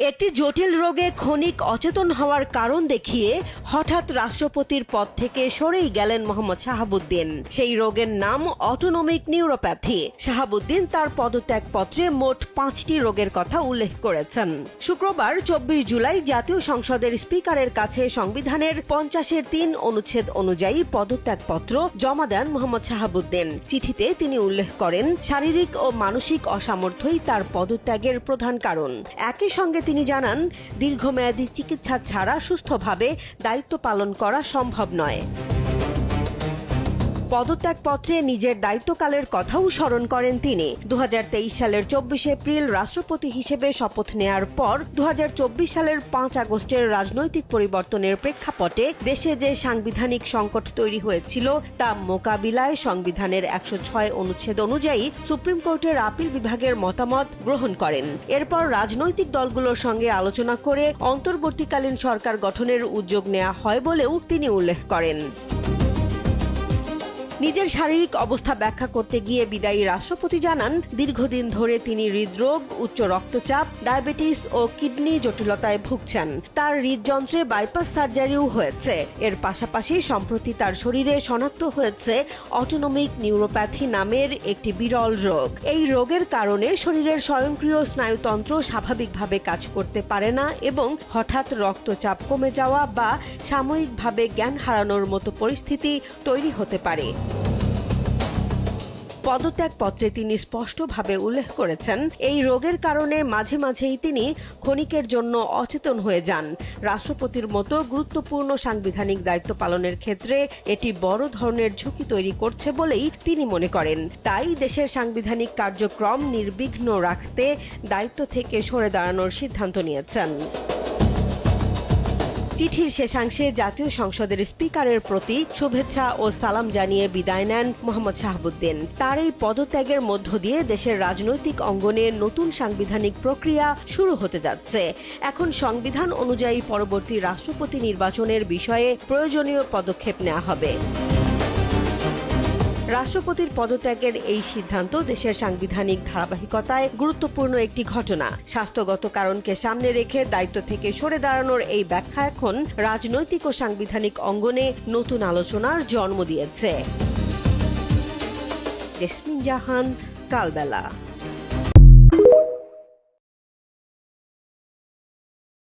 একটি জটিল রোগে ক্ষণিক অচেতন হওয়ার কারণ দেখিয়ে হঠাৎ রাষ্ট্রপতির পদ থেকে সরেই গেলেন মোহাম্মদ শাহাবুদ্দিন। সেই রোগের নাম অটোনমিক নিউরোপ্যাথি। শাহাবুদ্দিন তার পদত্যাগপত্রে মোট 5টি রোগের কথা উল্লেখ করেছেন। শুক্রবার 24 জুলাই জাতীয় সংসদের স্পিকারের কাছে সংবিধানের 50(3) অনুচ্ছেদ অনুযায়ী পদত্যাগপত্র জমা দেন মোহাম্মদ শাহাবুদ্দিন। চিঠিতে তিনি উল্লেখ করেন, শারীরিক ও মানসিক অসামর্থ্যই তার পদত্যাগের প্রধান কারণ। একই সঙ্গে তিনি জানান, দীর্ঘমেয়াদী চিকিৎসা ছাড়া সুস্থভাবে দায়িত্ব পালন করা সম্ভব নয়। পদত্যাগপত্রে নিজের দায়িত্বকালের কথাও স্মরণ করেন তিনি। 2023 সালের 24 এপ্রিল রাষ্ট্রপতি হিসেবে শপথ নেয়ার পর 2024 সালের 5 আগস্টের রাজনৈতিক পরিবর্তনের প্রেক্ষাপটে দেশে যে সাংবিধানিক সংকট তৈরি হয়েছিল তা মোকাবিলায় সংবিধানের 106 অনুচ্ছেদ অনুযায়ী সুপ্রিম কোর্টের আপিল বিভাগের মতামত গ্রহণ করেন। এরপর রাজনৈতিক দলগুলোর সঙ্গে আলোচনা করে অন্তর্বর্তীকালীন সরকার গঠনের উদ্যোগ নেওয়া হয় বলেও তিনি উল্লেখ করেন। নিজের শারীরিক অবস্থা ব্যাখ্যা করতে গিয়ে বিদায়ী রাষ্ট্রপতি জানান, দীর্ঘদিন ধরে তিনি হৃদরোগ, উচ্চ রক্তচাপ, ডায়াবেটিস ও কিডনি জটিলতায় ভুগছেন। তার হৃদযন্ত্রে বাইপাস সার্জারিও হয়েছে। এর পাশাপাশি সম্প্রতি তার শরীরে শনাক্ত হয়েছে অটোনমিক নিউরোপ্যাথি নামের একটি বিরল রোগ। এই রোগের কারণে শরীরের স্বয়ংক্রিয় স্নায়ুতন্ত্র স্বাভাবিকভাবে কাজ করতে পারে না এবং হঠাৎ রক্তচাপ কমে যাওয়া বা সাময়িকভাবে জ্ঞান হারানোর মতো পরিস্থিতি তৈরি হতে পারে। পদত্যাগপত্রে তিনি স্পষ্টভাবে উল্লেখ করেছেন, এই রোগের কারণে মাঝে মাঝেই তিনি ক্ষণিকের জন্য অচেতন হয়ে যান। রাষ্ট্রপতির মতো গুরুত্বপূর্ণ সাংবিধানিক দায়িত্ব পালনের ক্ষেত্রে এটি বড় ধরনের ঝুঁকি তৈরি করছে বলেই তিনি মনে করেন। তাই দেশের সাংবিধানিক কার্যক্রম নির্বিঘ্ন রাখতে দায়িত্ব থেকে সরে দাঁড়ানোর সিদ্ধান্ত নিয়েছেন। চিঠির শেষাংশে জাতীয় সংসদের স্পিকারের প্রতি শুভেচ্ছা ও সালাম জানিয়ে বিদায় নেন মোহাম্মদ শাহাবুদ্দিন। তার এই পদত্যাগের মধ্য দিয়ে দেশের রাজনৈতিক অঙ্গনে নতুন সাংবিধানিক প্রক্রিয়া শুরু হতে যাচ্ছে। এখন সংবিধান অনুযায়ী পরবর্তী রাষ্ট্রপতি নির্বাচনের বিষয়ে প্রয়োজনীয় পদক্ষেপ নেওয়া হবে। রাষ্ট্রপতির পদত্যাগের এই সিদ্ধান্ত দেশের সাংবিধানিক ধারাবাহিকতায় গুরুত্বপূর্ণ একটি ঘটনা। স্বাস্থ্যগত কারণকে সামনে রেখে দায়িত্ব থেকে সরে দাঁড়ানোর এই ব্যাখ্যা এখন রাজনৈতিক ও সাংবিধানিক অঙ্গনে নতুন আলোচনার জন্ম দিয়েছে। জেসমিন জাহান, কালবেলা।